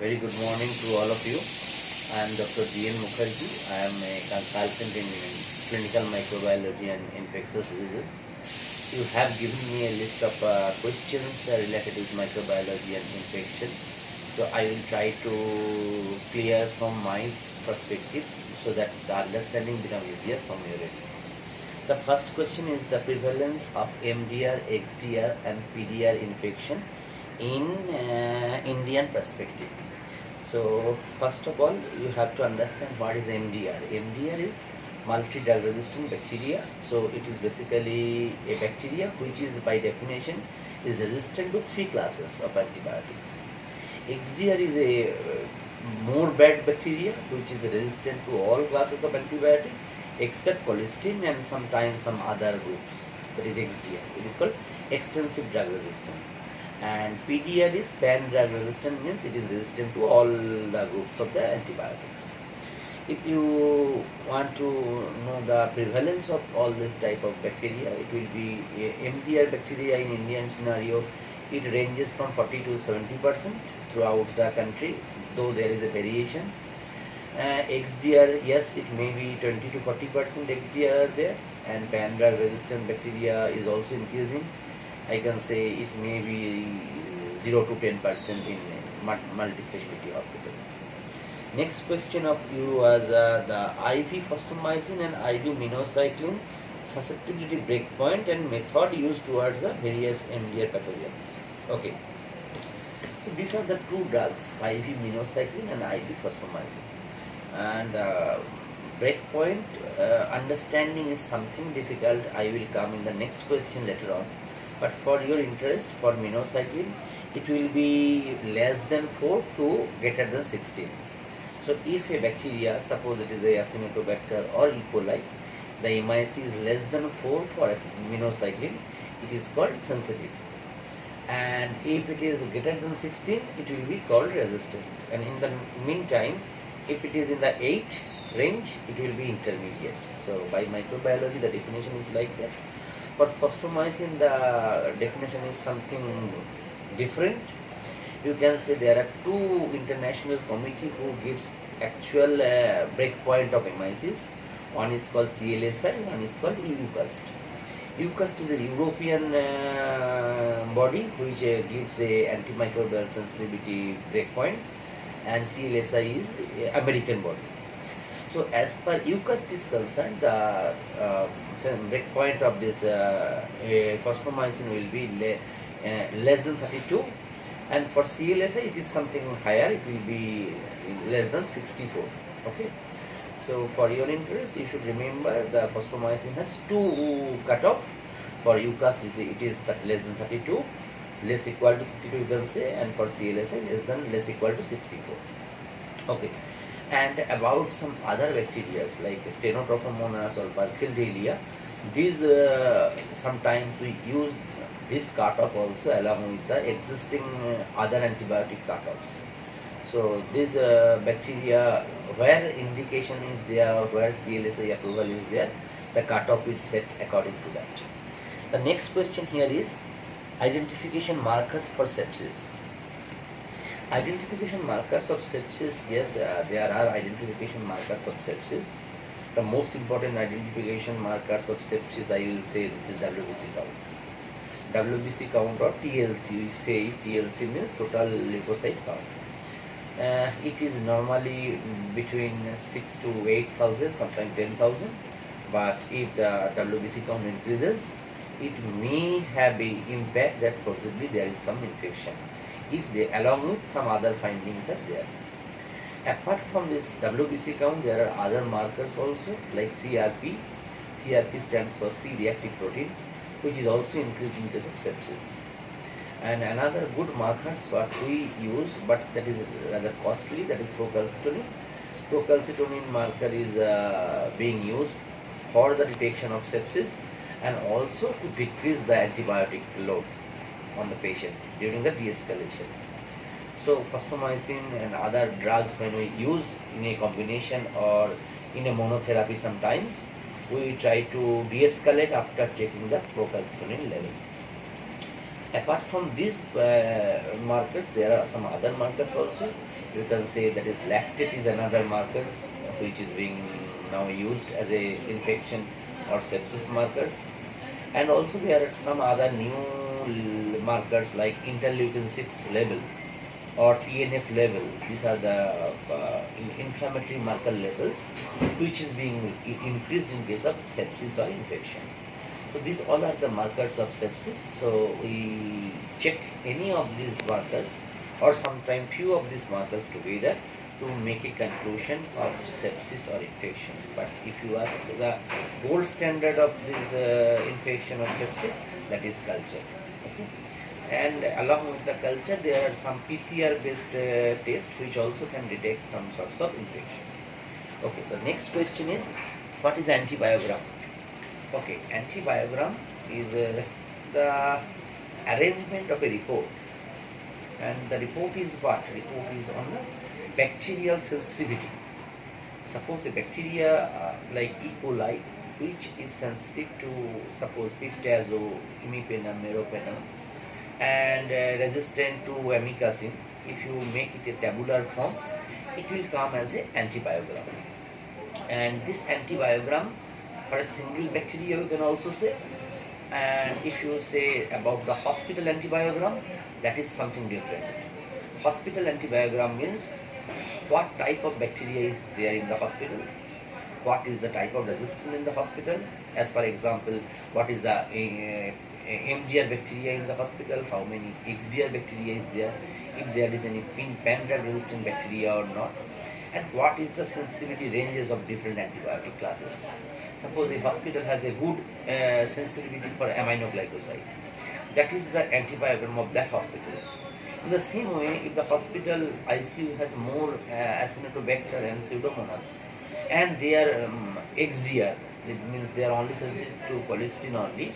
Very good morning to all of you. I am Dr. Mukherjee. I am a consultant in clinical microbiology and infectious diseases. You have given me a list of questions related with microbiology and infection. So I will try to clear from my perspective so that the understanding becomes easier from your end. The first question is the prevalence of MDR, XDR and PDR infection in Indian perspective. So first of all, you have to understand what is MDR. MDR is multi-drug resistant bacteria. So it is basically a bacteria which is by definition is resistant to 3 classes of antibiotics. XDR is a more bad bacteria which is resistant to all classes of antibiotic except colistin and sometimes some other groups. That is XDR. It is called extensive drug resistant. And PDR is pan drug resistant, means it is resistant to all the groups of the antibiotics. If you want to know the prevalence of all this type of bacteria, it will be MDR bacteria in Indian scenario. It ranges from 40 to 70% throughout the country, though there is a variation. XDR, yes, it may be 20 to 40% XDR there, and pan drug resistant bacteria is also increasing. I can say it may be 0 to 10% in multi-specialty hospitals. Next question of you was the IV fosfomycin and IV minocycline susceptibility breakpoint and method used towards the various MDR pathogens. Okay. So these are the two drugs, IV minocycline and IV fosfomycin. And breakpoint understanding is something difficult. I will come in the next question later on. But for your interest, for minocycline, it will be less than 4 to greater than 16. So if a bacteria, suppose it is a Acinetobacter or E. coli, the MIC is less than 4 for minocycline, it is called sensitive. And if it is greater than 16, it will be called resistant. And in the meantime, if it is in the 8 range, it will be intermediate. So by microbiology, the definition is like that. For fosfomycin, the definition is something different. You can say there are two international committee who gives actual breakpoint of MICs. One is called CLSI, one is called EUCAST. EUCAST is a European body which gives a antimicrobial sensitivity breakpoints, and CLSI is American body. So as per EUCAST is concerned, the breakpoint of this fosfomycin will be less than 32, and for CLSI it is something higher, it will be less than 64. Okay. So for your interest, you should remember the fosfomycin has two cutoff. For EUCAST it is less than 32, less equal to 52 you can say, and for CLSI less equal to 64. Okay. And about some other bacteria like Stenotrophomonas or Burkholderia, these sometimes we use this cutoff also along with the existing other antibiotic cutoffs. So this bacteria, where indication is there, where CLSI approval is there, the cutoff is set according to that. The next question here is identification markers for sepsis. Identification markers of sepsis, yes, there are identification markers of sepsis. The most important identification markers of sepsis, I will say, this is WBC count. WBC count or TLC, we say TLC means total leukocyte count. It is normally between 6 to 8,000, sometimes 10,000. But if the WBC count increases, it may have an impact that possibly there is some infection, if they along with some other findings are there. Apart from this WBC count, there are other markers also like CRP. CRP stands for C-reactive protein, which is also increased in case of sepsis. And another good markers what we use, but that is rather costly, that is procalcitonin. Procalcitonin marker is being used for the detection of sepsis and also to decrease the antibiotic load on the patient during the de-escalation. So fosfomycin and other drugs, when we use in a combination or in a monotherapy sometimes, we try to de-escalate after checking the procalcitonin level. Apart from these markers, there are some other markers also. You can say that is lactate is another markers which is being now used as a infection or sepsis markers. And also there are some other new markers like interleukin 6 level or TNF level. These are the inflammatory marker levels which is being increased in case of sepsis or infection. So these all are the markers of sepsis. So we check any of these markers or sometimes few of these markers together to make a conclusion of sepsis or infection. But if you ask the gold standard of this infection or sepsis, that is culture. Okay? And along with the culture, there are some PCR based tests which also can detect some sorts of infection. Okay, so next question is, what is antibiogram? Okay, antibiogram is the arrangement of a report, and the report is what? Report is on the bacterial sensitivity. Suppose a bacteria like E. coli, which is sensitive to suppose piptazo, imipenem, meropenem, and resistant to amikacin. If you make it a tabular form, it will come as an antibiogram. And this antibiogram for a single bacteria we can also say. And if you say about the hospital antibiogram, that is something different. Hospital antibiogram means what type of bacteria is there in the hospital, what is the type of resistance in the hospital, as for example, what is the MDR bacteria in the hospital, how many XDR bacteria is there, if there is any pan-drug resistant bacteria or not, and what is the sensitivity ranges of different antibiotic classes. Suppose the hospital has a good sensitivity for aminoglycoside, that is the antibiogram of that hospital. In the same way, if the hospital ICU has more Acinetobacter and Pseudomonas, and they are XDR, that means they are only sensitive to cholesterol only.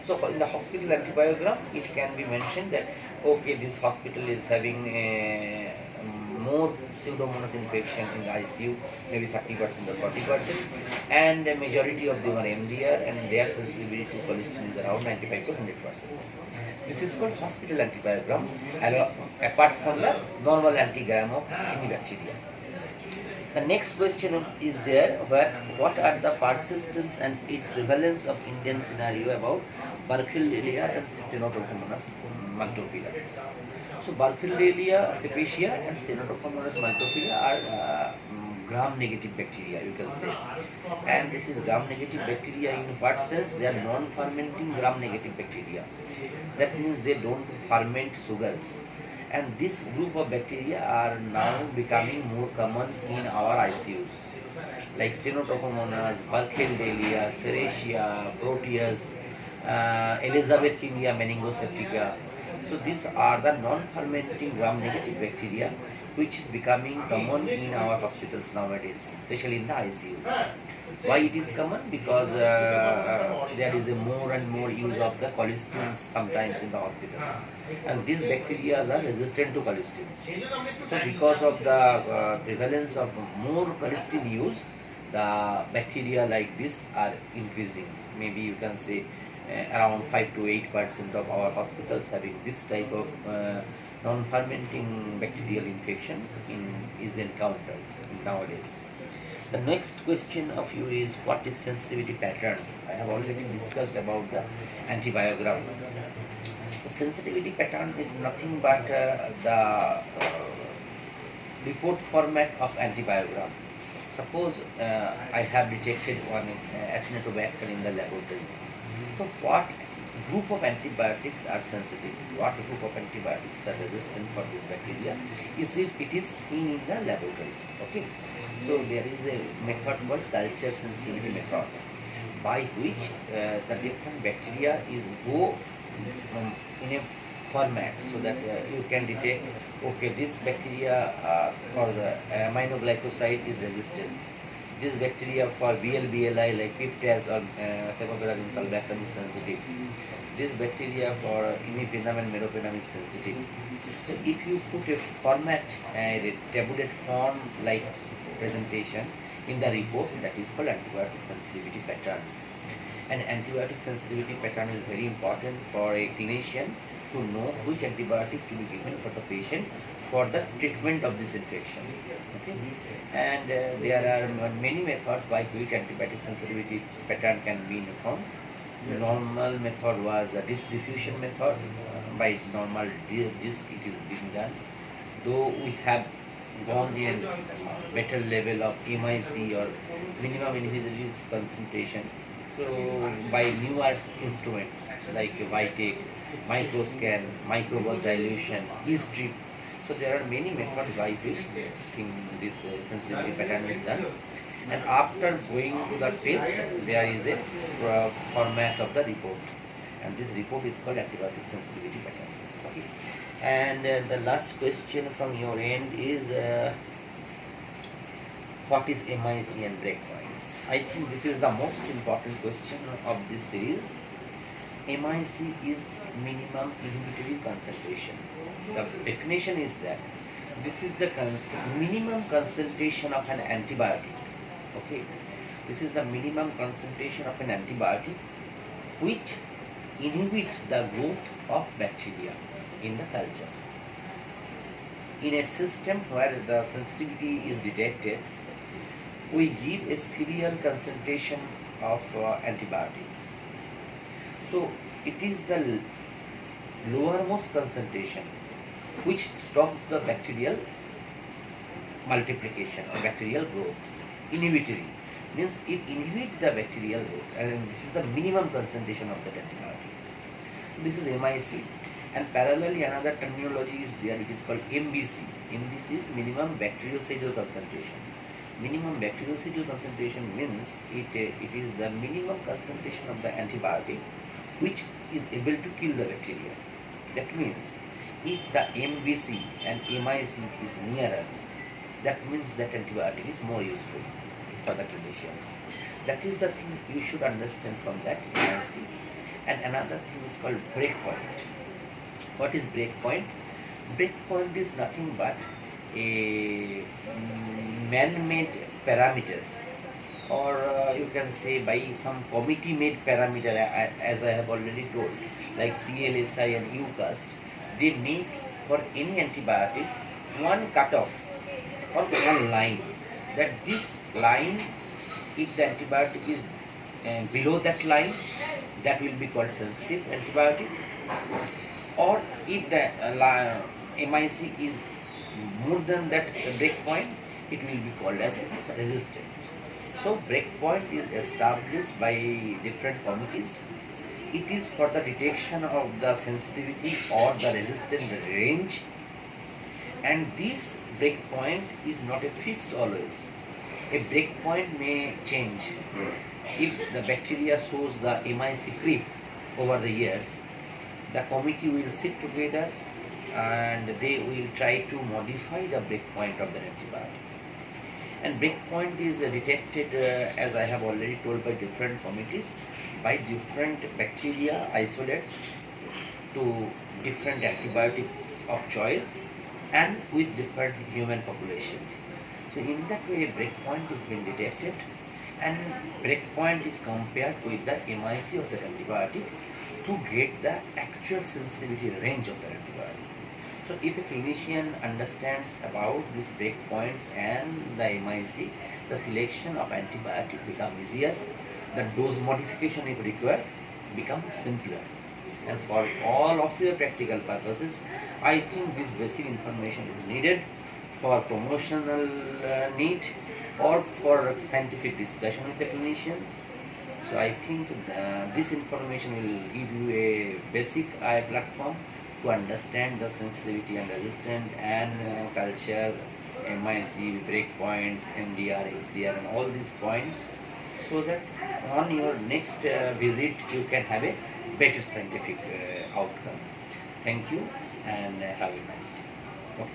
So in the hospital antibiogram, it can be mentioned that okay, this hospital is having more Pseudomonas infection in the ICU, maybe 30% or 40%, and a majority of them are MDR, and their sensitivity to cholesterol is around 95 to 100%. This is called hospital antibiogram, apart from the normal antigram of any bacteria. The next question is there, what are the persistence and its prevalence of Indian scenario about Burkholderia and Stenotrophomonas maltophilia. So Burkholderia cepacia and Stenotrophomonas maltophilia are gram-negative bacteria, you can say. And this is gram-negative bacteria in what sense? They are non-fermenting gram-negative bacteria. That means they don't ferment sugars. And this group of bacteria are now becoming more common in our ICUs, like Stenotrophomonas, Burkholderia, Serratia, Proteus, Elizabeth Kingia, Meningoseptica. So these are the non-fermenting gram-negative bacteria which is becoming common in our hospitals nowadays, especially in the ICU. Why it is common? Because there is a more and more use of the cholesterol sometimes in the hospitals, and these bacteria are resistant to cholesterol. So because of the prevalence of more cholesterol use, the bacteria like this are increasing. Maybe you can say around 5 to 8% of our hospitals having this type of non-fermenting bacterial infection is encountered nowadays. The next question of you is, what is sensitivity pattern? I have already discussed about the antibiogram. The sensitivity pattern is nothing but the report format of antibiogram. Suppose I have detected one Acinetobacter in the laboratory. So what group of antibiotics are sensitive? What group of antibiotics are resistant for this bacteria? It is seen in the laboratory. Okay. So there is a method called culture sensitivity method, by which the different bacteria is go in a format, so that you can detect, okay, this bacteria for the aminoglycoside is resistant. This bacteria for BLBLI like piptaz or Cefepime sulbactam is sensitive. This bacteria for imipenem and meropenem is sensitive. So if you put a format, a tabulated form like presentation in the report, that is called antibiotic sensitivity pattern. An antibiotic sensitivity pattern is very important for a clinician to know which antibiotics to be given for the patient for the treatment of this infection. Okay, and there are many methods by which antibiotic sensitivity pattern can be informed. The normal method was a disc diffusion method. By normal disc it is being done, though we have gone in better level of MIC or minimum inhibitory concentration. So by newer instruments like Vitek, microscan, microbubble dilution, E-strip. So there are many methods by which this sensitivity pattern is done. And after going to the test, there is a format of the report, and this report is called antibiotic sensitivity pattern. Okay. And the last question from your end is what is MIC and breakpoints? I think this is the most important question of this series. MIC is minimum inhibitory concentration. The definition is that this is the minimum concentration of an antibiotic. Okay, this is the minimum concentration of an antibiotic which inhibits the growth of bacteria in the culture. In a system where the sensitivity is detected, we give a serial concentration of antibiotics. So it is the lowermost concentration which stops the bacterial multiplication or bacterial growth. Inhibitory means it inhibits the bacterial growth, and this is the minimum concentration of that antibiotic. This is MIC, and parallelly another terminology is there, it is called MBC. MBC is minimum bactericidal concentration. Minimum bactericidal concentration means it is the minimum concentration of the antibiotic which is able to kill the bacteria. That means if the MBC and MIC is nearer, that means that antibiotic is more useful for the clinician. That is the thing you should understand from that MIC. And another thing is called breakpoint. What is breakpoint? Breakpoint is nothing but a man-made parameter, or you can say by some committee-made parameter, as I have already told, like CLSI and UCAS. They make for any antibiotic one cutoff or one line, that this line, if the antibiotic is below that line, that will be called sensitive antibiotic, or if the MIC is more than that breakpoint, it will be called as resistant. So breakpoint is established by different committees. It is for the detection of the sensitivity or the resistant range, and this breakpoint is not a fixed always. A breakpoint may change. If the bacteria shows the MIC creep over the years, the committee will sit together and they will try to modify the breakpoint of the antibiotic. And breakpoint is detected, as I have already told, by different committees, by different bacteria isolates to different antibiotics of choice and with different human population. So in that way, breakpoint is being detected, and breakpoint is compared with the MIC of the antibiotic to get the actual sensitivity range of the antibiotic. So if a clinician understands about these breakpoints and the MIC, the selection of antibiotic becomes easier, the dose modification if required becomes simpler. And for all of your practical purposes, I think this basic information is needed for promotional need or for scientific discussion with the clinicians. So I think this information will give you a basic platform to understand the sensitivity and resistant and culture, MIC, breakpoints, MDR, XDR and all these points, so that on your next visit you can have a better scientific outcome. Thank you and have a nice day. Okay.